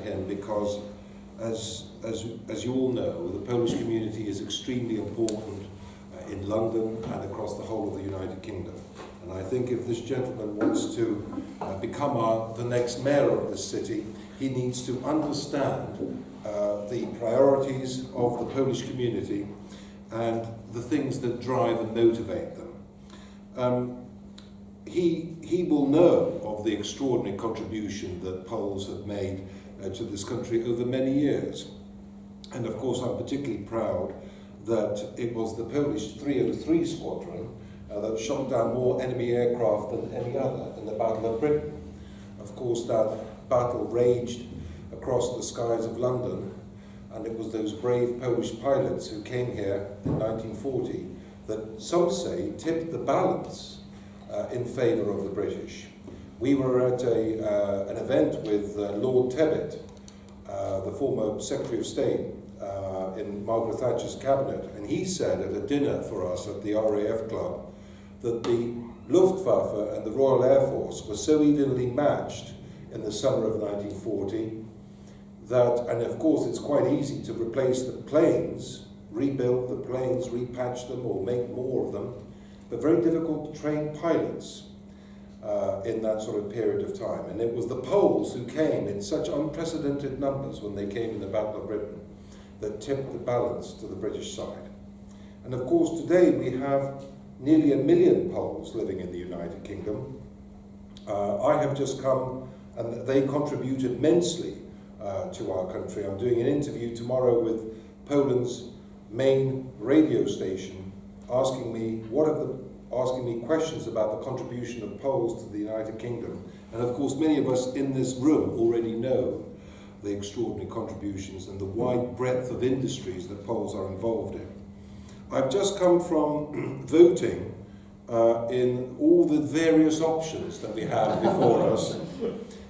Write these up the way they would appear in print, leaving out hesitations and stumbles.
him because, as you all know, the Polish community is extremely important in London and across the whole of the United Kingdom. And I think if this gentleman wants to become the next mayor of this city, he needs to understand the priorities of the Polish community and the things that drive and motivate them. He will know of the extraordinary contribution that Poles have made to this country over many years. And of course I'm particularly proud that it was the Polish 303 squadron that shot down more enemy aircraft than any other in the Battle of Britain. Of course that battle raged across the skies of London, and it was those brave Polish pilots who came here in 1940 that some say tipped the balance in favour of the British. We were at an event with Lord Tebbit, the former Secretary of State in Margaret Thatcher's cabinet, and he said at a dinner for us at the RAF Club that the Luftwaffe and the Royal Air Force were so evenly matched in the summer of 1940 that, and of course it's quite easy to replace the planes, rebuild the planes, repatch them or make more of them, but very difficult to train pilots in that sort of period of time. And it was the Poles who came in such unprecedented numbers when they came in the Battle of Britain that tipped the balance to the British side. And of course today we have nearly 1 million Poles living in the United Kingdom. I have just come, and they contribute immensely to our country. I'm doing an interview tomorrow with Poland's main radio station, asking me questions about the contribution of Poles to the United Kingdom. And of course many of us in this room already know the extraordinary contributions and the wide breadth of industries that Poles are involved in. I've just come from voting in all the various options that we have before us.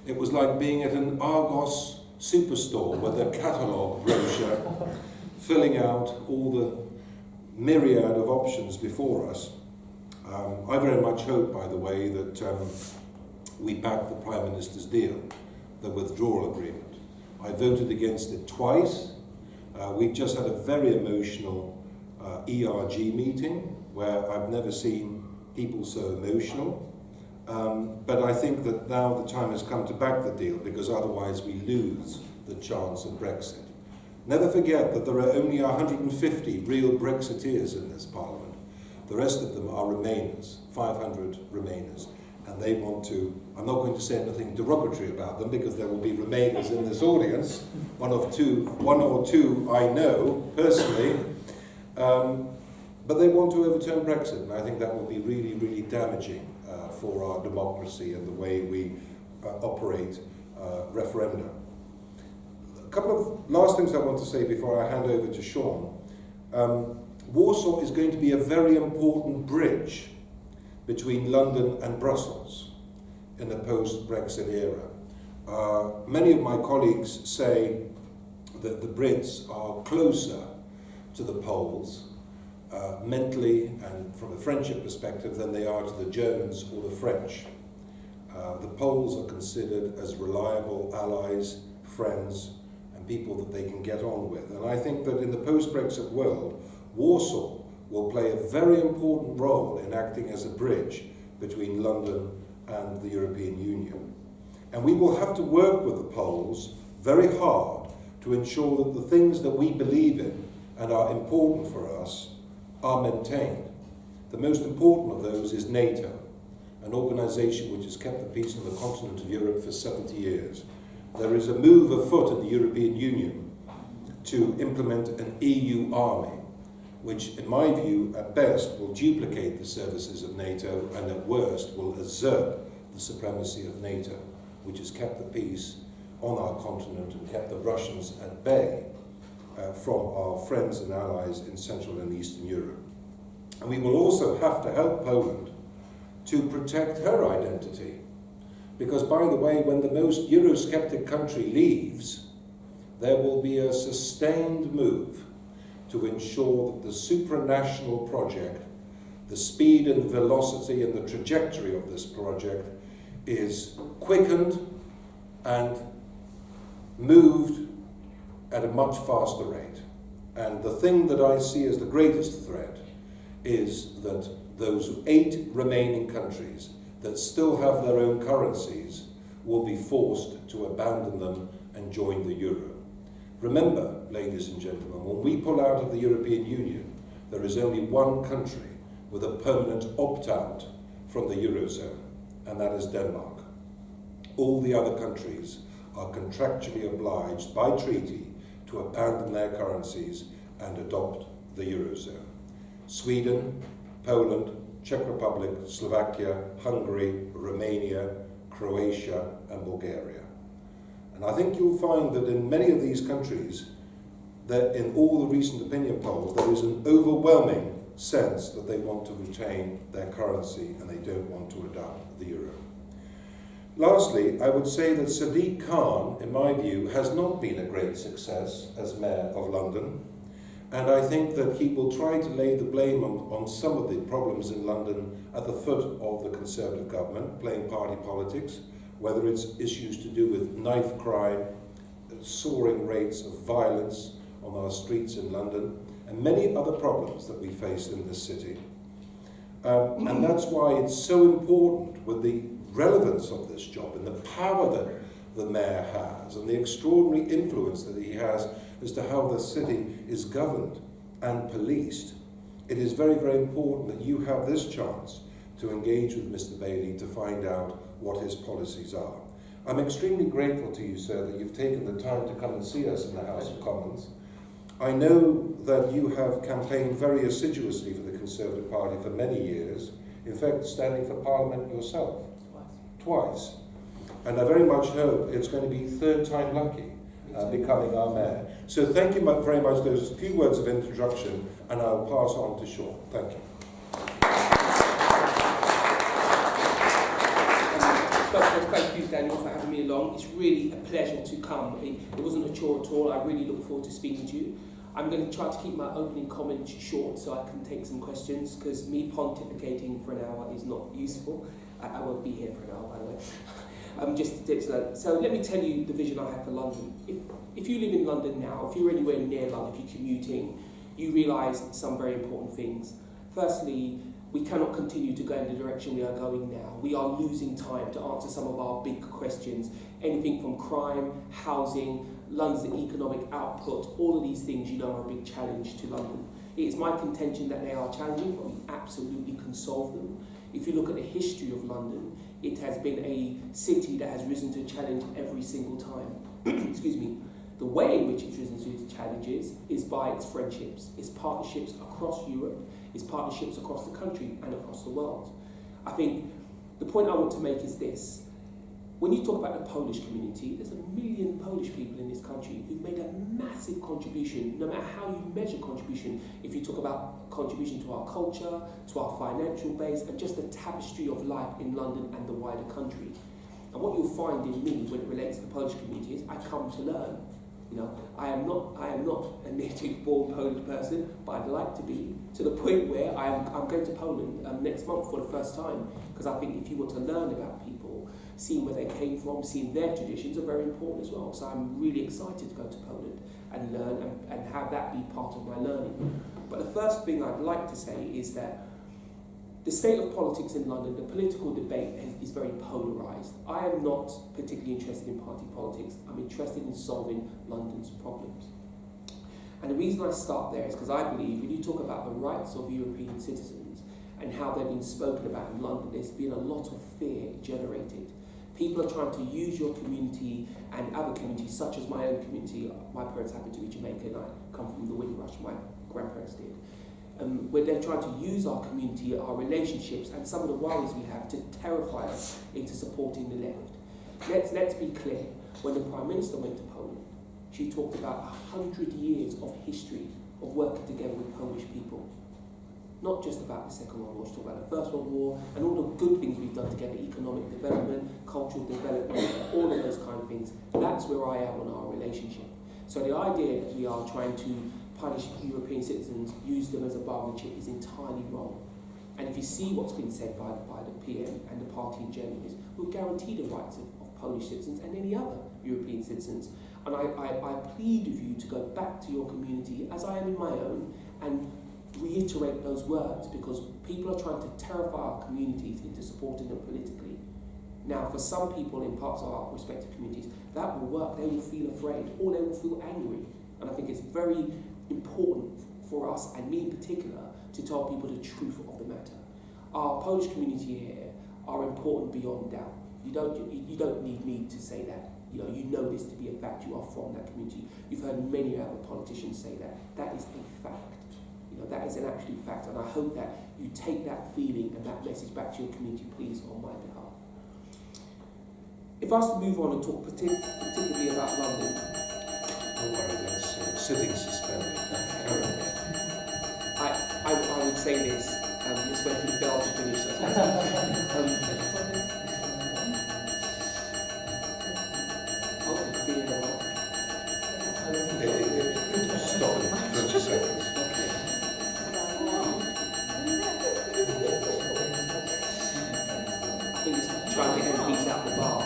It was like being at an Argos superstore with a catalogue brochure filling out all the myriad of options before us. I very much hope, by the way, that we back the Prime Minister's deal, the withdrawal agreement. I voted against it twice. We've just had a very emotional ERG meeting where I've never seen people so emotional. But I think that now the time has come to back the deal, because otherwise we lose the chance of Brexit. Never forget that there are only 150 real Brexiteers in this Parliament. The rest of them are Remainers, 500 Remainers. And they want to, I'm not going to say anything derogatory about them because there will be Remainers in this audience, one or two I know personally, but they want to overturn Brexit, and I think that will be really, really damaging for our democracy and the way we operate referenda. A couple of last things I want to say before I hand over to Shaun. Warsaw is going to be a very important bridge between London and Brussels in the post-Brexit era. Many of my colleagues say that the Brits are closer to the Poles mentally and from a friendship perspective than they are to the Germans or the French. The Poles are considered as reliable allies, friends, and people that they can get on with. And I think that in the post-Brexit world, Warsaw will play a very important role in acting as a bridge between London and the European Union. And we will have to work with the Poles very hard to ensure that the things that we believe in and are important for us are maintained. The most important of those is NATO, an organisation which has kept the peace on the continent of Europe for 70 years. There is a move afoot in the European Union to implement an EU army, which in my view at best will duplicate the services of NATO and at worst will usurp the supremacy of NATO, which has kept the peace on our continent and kept the Russians at bay from our friends and allies in Central and Eastern Europe. And we will also have to help Poland to protect her identity, because by the way, when the most Eurosceptic country leaves, there will be a sustained move to ensure that the supranational project, the speed and velocity and the trajectory of this project is quickened and moved at a much faster rate. And the thing that I see as the greatest threat is that those 8 remaining countries that still have their own currencies will be forced to abandon them and join the euro. Remember, ladies and gentlemen, when we pull out of the European Union, there is only one country with a permanent opt-out from the eurozone, and that is Denmark. All the other countries are contractually obliged by treaty to abandon their currencies and adopt the eurozone. Sweden, Poland, Czech Republic, Slovakia, Hungary, Romania, Croatia and Bulgaria. And I think you'll find that in many of these countries, that in all the recent opinion polls, there is an overwhelming sense that they want to retain their currency and they don't want to adopt the euro. Lastly, I would say that Sadiq Khan, in my view, has not been a great success as Mayor of London. And I think that he will try to lay the blame on some of the problems in London at the foot of the Conservative government, playing party politics, whether it's issues to do with knife crime, soaring rates of violence on our streets in London, and many other problems that we face in this city. And that's why it's so important with the relevance of this job and the power that the mayor has and the extraordinary influence that he has as to how the city is governed and policed. It is very, very important that you have this chance to engage with Mr. Bailey to find out what his policies are. I'm extremely grateful to you, sir, that you've taken the time to come and see us in the House of Commons. I know that you have campaigned very assiduously for the Conservative Party for many years, in fact standing for Parliament yourself. Twice. And I very much hope it's going to be third time lucky becoming our mayor. So thank you very much. Those few words of introduction and I'll pass on to Shaun. Thank you. First of all, thank you, Daniel, for having me along. It's really a pleasure to come. It wasn't a chore at all. I really look forward to speaking to you. I'm going to try to keep my opening comments short so I can take some questions, because me pontificating for an hour is not useful. I won't be here for an hour, by the way. So let me tell you the vision I have for London. If you live in London now, if you're anywhere near London, if you're commuting, you realise some very important things. Firstly, we cannot continue to go in the direction we are going now. We are losing time to answer some of our big questions. Anything from crime, housing, London's economic output, all of these things are a big challenge to London. It is my contention that they are challenging, but we absolutely can solve them. If you look at the history of London, it has been a city that has risen to challenge every single time. Excuse me. The way in which it's risen to its challenges is by its friendships, its partnerships across Europe, its partnerships across the country and across the world. I think the point I want to make is this. When you talk about the Polish community, there's 1 million Polish people in this country who've made a massive contribution, no matter how you measure contribution. If you talk about contribution to our culture, to our financial base, and just the tapestry of life in London and the wider country. And what you'll find in me when it relates to the Polish community is I come to learn. I am not a native-born Polish person, but I'd like to be, to the point where I'm going to Poland next month for the first time, because I think if you want to learn about people, seeing where they came from, seeing their traditions are very important as well. So I'm really excited to go to Poland and learn and have that be part of my learning. But the first thing I'd like to say is that the state of politics in London, the political debate is very polarised. I am not particularly interested in party politics. I'm interested in solving London's problems. And the reason I start there is because I believe when you talk about the rights of European citizens and how they've been spoken about in London, there's been a lot of fear generated. People are trying to use your community and other communities, such as my own community. My parents happen to be Jamaican, and I come from the Windrush, my grandparents did. Where they're trying to use our community, our relationships, and some of the worries we have to terrify us into supporting the left. Let's be clear. When the Prime Minister went to Poland, she talked about 100 years of history of working together with Polish people. Not just about the Second World War, she talked about the First World War and all the good things we've done together, economic development, cultural development, all of those kind of things. That's where I am on our relationship. So the idea that we are trying to punish European citizens, use them as a bargaining chip is entirely wrong. And if you see what's been said by the PM and the party in general, is we'll guarantee the rights of Polish citizens and any other European citizens. And I plead with you to go back to your community, as I am in my own, and reiterate those words, because people are trying to terrify our communities into supporting them politically. Now, for some people in parts of our respective communities, that will work. They will feel afraid, or they will feel angry. And I think it's very important for us, and me in particular, to tell people the truth of the matter. Our Polish community here are important beyond doubt. You don't need me to say that. You know this to be a fact. You are from that community. You've heard many other politicians say that. That is a fact. That is an absolute fact, and I hope that you take that feeling and that message back to your community, please, on my behalf. If I was to move on and talk particularly about London. Don't worry, that's sitting suspended. I would say this, let's wait for the bell to finish. Stop in 30 seconds. Trying to get MPs out the bar.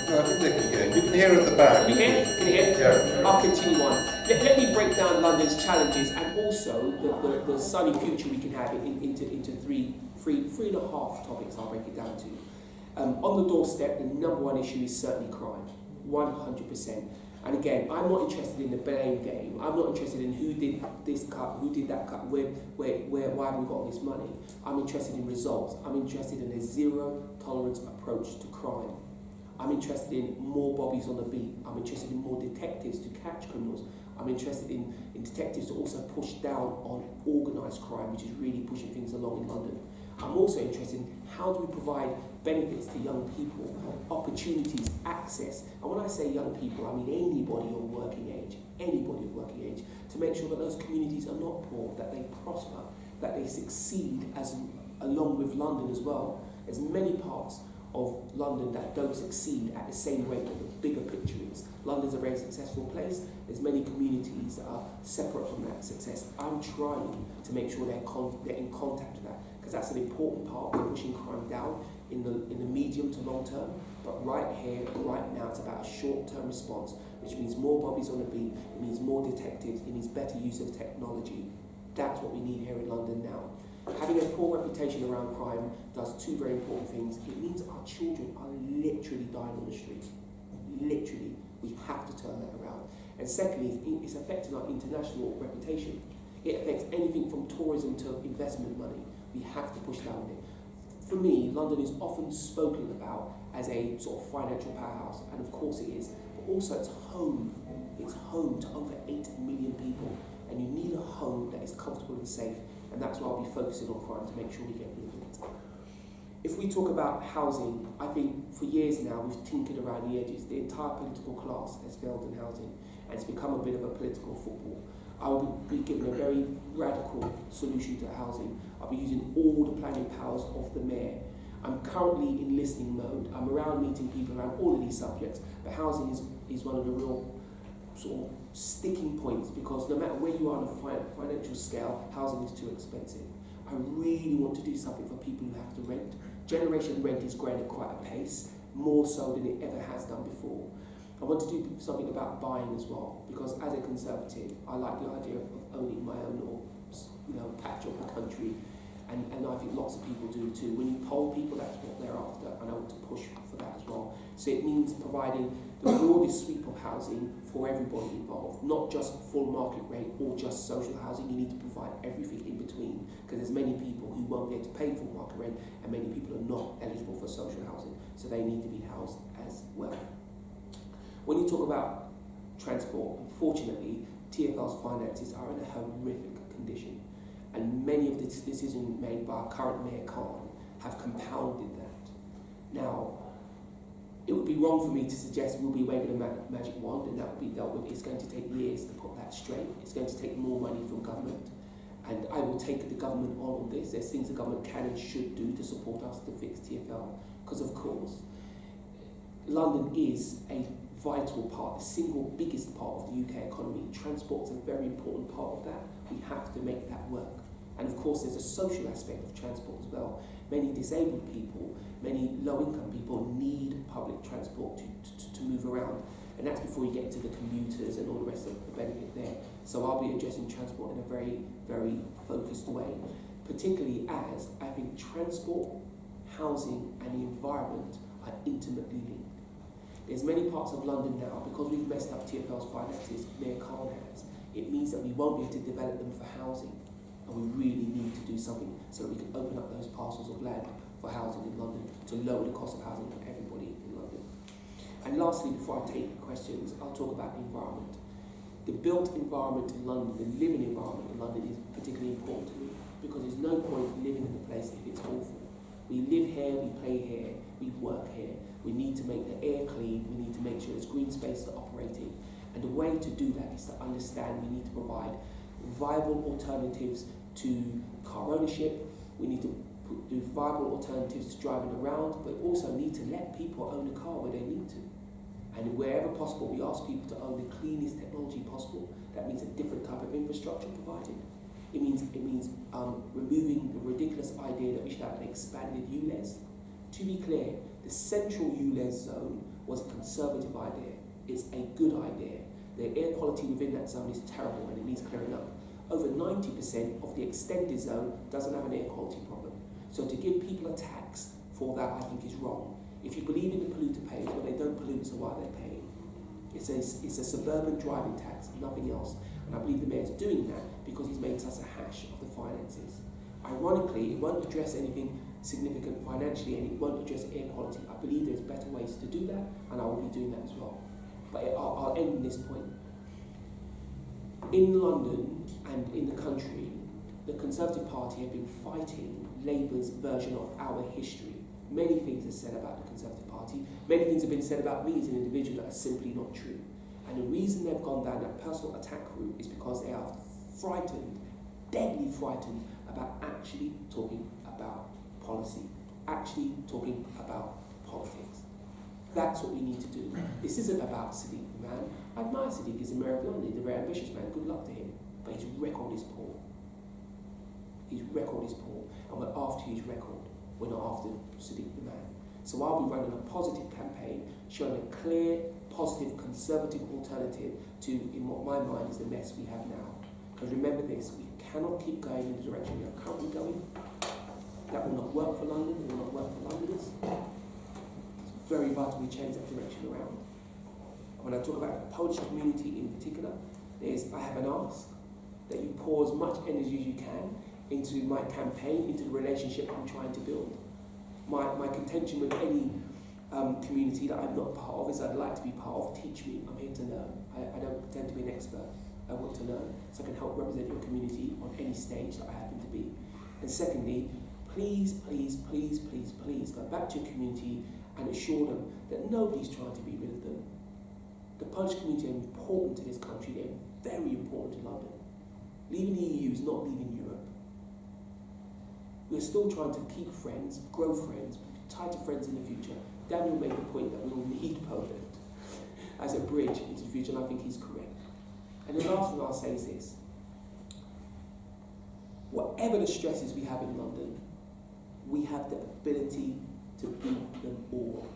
No, I think they can hear. You can hear at the back. Can you hear? Can you hear? Yeah. I'll continue on. Let me break down London's challenges and also the sunny future we can have into three and a half topics I'll break it down to. On the doorstep, the number one issue is certainly crime, 100%. And again, I'm not interested in the blame game. I'm not interested in who did this cut, who did that cut, why have we got this money. I'm interested in results. I'm interested in a zero tolerance approach to crime. I'm interested in more bobbies on the beat. I'm interested in more detectives to catch criminals. I'm interested in detectives to also push down on organised crime, which is really pushing things along in London. I'm also interested in how do we provide benefits to young people, opportunities, access. And when I say young people, I mean anybody of working age, to make sure that those communities are not poor, that they prosper, that they succeed along with London as well. There's many parts of London that don't succeed at the same rate that the bigger picture is. London's a very successful place. There's many communities that are separate from that success. I'm trying to make sure they're in contact with that, because that's an important part of pushing crime down in the medium to long term. But right here, right now, it's about a short-term response, which means more bobbies on the beat, it means more detectives, it means better use of technology. That's what we need here in London now. Having a poor reputation around crime does two very important things. It means our children are literally dying on the street. Literally. We have to turn that around. And secondly, it's affecting our international reputation. It affects anything from tourism to investment money. We have to push down it. For me, London is often spoken about as a sort of financial powerhouse, and of course it is, but also it's home. It's home to over 8 million people, and you need a home that is comfortable and safe. And that's why I'll be focusing on crime, to make sure we get rid of it. If we talk about housing, I think for years now we've tinkered around the edges. The entire political class has failed in housing, and it's become a bit of a political football. I will be giving a very radical solution to housing. I'll be using all the planning powers of the mayor. I'm currently in listening mode. I'm around meeting people around all of these subjects, but housing is one of the real sort of sticking points, because no matter where you are on a financial scale, housing is too expensive. I really want to do something for people who have to rent. Generation rent is growing at quite a pace, more so than it ever has done before. I want to do something about buying as well, because as a Conservative, I like the idea of owning my own little, patch of the country, and I think lots of people do too. When you poll people, that's what they're after, and I want to push for that as well. So it means providing the broadest sweep of housing for everybody involved, not just full market rate or just social housing. You need to provide everything in between, because there's many people who won't be able to pay full market rent, and many people are not eligible for social housing, so they need to be housed as well. When you talk about transport, unfortunately, TfL's finances are in a horrific condition, and many of the decisions made by our current Mayor Khan have compounded that. Now, it would be wrong for me to suggest we'll be waving a magic wand and that will be dealt with. It's going to take years to put that straight. It's going to take more money from government. And I will take the government on this. There's things the government can and should do to support us to fix TfL. Because of course, London is a vital part, the single biggest part of the UK economy. Transport's a very important part of that. We have to make that work. And of course, there's a social aspect of transport as well. Many disabled people, many low-income people need public transport to move around. And that's before you get into the commuters and all the rest of the benefit there. So I'll be addressing transport in a very, very focused way, particularly as I think transport, housing and the environment are intimately linked. There's many parts of London now, because we've messed up TfL's finances, Mayor Khan has, it means that we won't be able to develop them for housing. And we really need to do something so that we can open up those parcels of land for housing in London to lower the cost of housing for everybody in London. And lastly, before I take questions, I'll talk about the environment. The built environment in London, the living environment in London is particularly important to me, because there's no point living in the place if it's awful. We live here, we play here, we work here. We need to make the air clean, we need to make sure there's green space to operate in. And the way to do that is to understand we need to provide viable alternatives to car ownership, we need to do viable alternatives to driving around, but also need to let people own a car where they need to. And wherever possible, we ask people to own the cleanest technology possible. That means a different type of infrastructure provided. It means removing the ridiculous idea that we should have an expanded ULEZ. To be clear, the central ULEZ zone was a conservative idea. It's a good idea. The air quality within that zone is terrible and it needs clearing up. Over 90% of the extended zone doesn't have an air quality problem. So to give people a tax for that, I think is wrong. If you believe in the polluter pays, well, they don't pollute, so why are they paying? It's a suburban driving tax, nothing else. And I believe the mayor's doing that because he's made such a hash of the finances. Ironically, it won't address anything significant financially and it won't address air quality. I believe there's better ways to do that, and I will be doing that as well. But I'll end on this point. In London and in the country, the Conservative Party have been fighting Labour's version of our history. Many things are said about the Conservative Party. Many things have been said about me as an individual that are simply not true. And the reason they've gone down that personal attack route is because they are frightened, deadly frightened, about actually talking about policy, actually talking about politics. That's what we need to do. This isn't about Sadiq, man. I admire Sadiq, he's a mayor of London, he's a very ambitious man, good luck to him. But his record is poor. His record is poor, and we're after his record. We're not after Sadiq the man. So I'll be running a positive campaign, showing a clear, positive, conservative alternative to, in what my mind is the mess we have now. Because remember this, we cannot keep going in the direction we are currently going. That will not work for London, it will not work for Londoners. It's very vital we change that direction around. When I talk about the Polish community in particular, I have an ask that you pour as much energy as you can into my campaign, into the relationship I'm trying to build. My contention with any community that I'm not part of is I'd like to be part of. Teach me, I'm here to learn. I don't pretend to be an expert. I want to learn so I can help represent your community on any stage that I happen to be. And secondly, please, please, please, please, please go back to your community and assure them that nobody's trying to be rid of them. The Polish community are important to this country, they're very important to London. Leaving the EU is not leaving Europe. We're still trying to keep friends, grow friends, tighter friends in the future. Daniel made the point that we will need Poland as a bridge into the future, and I think he's correct. And the last thing I'll say is this. Whatever the stresses we have in London, we have the ability to beat them all.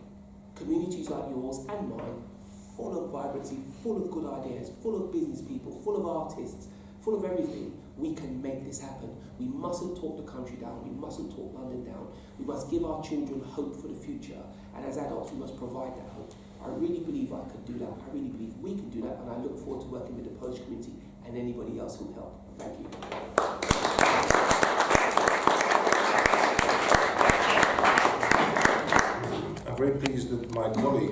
Communities like yours and mine, full of vibrancy, full of good ideas, full of business people, full of artists, full of everything. We can make this happen. We mustn't talk the country down. We mustn't talk London down. We must give our children hope for the future. And as adults, we must provide that hope. I really believe I can do that. I really believe we can do that. And I look forward to working with the Polish community and anybody else who will help. Thank you. I'm very pleased that my colleague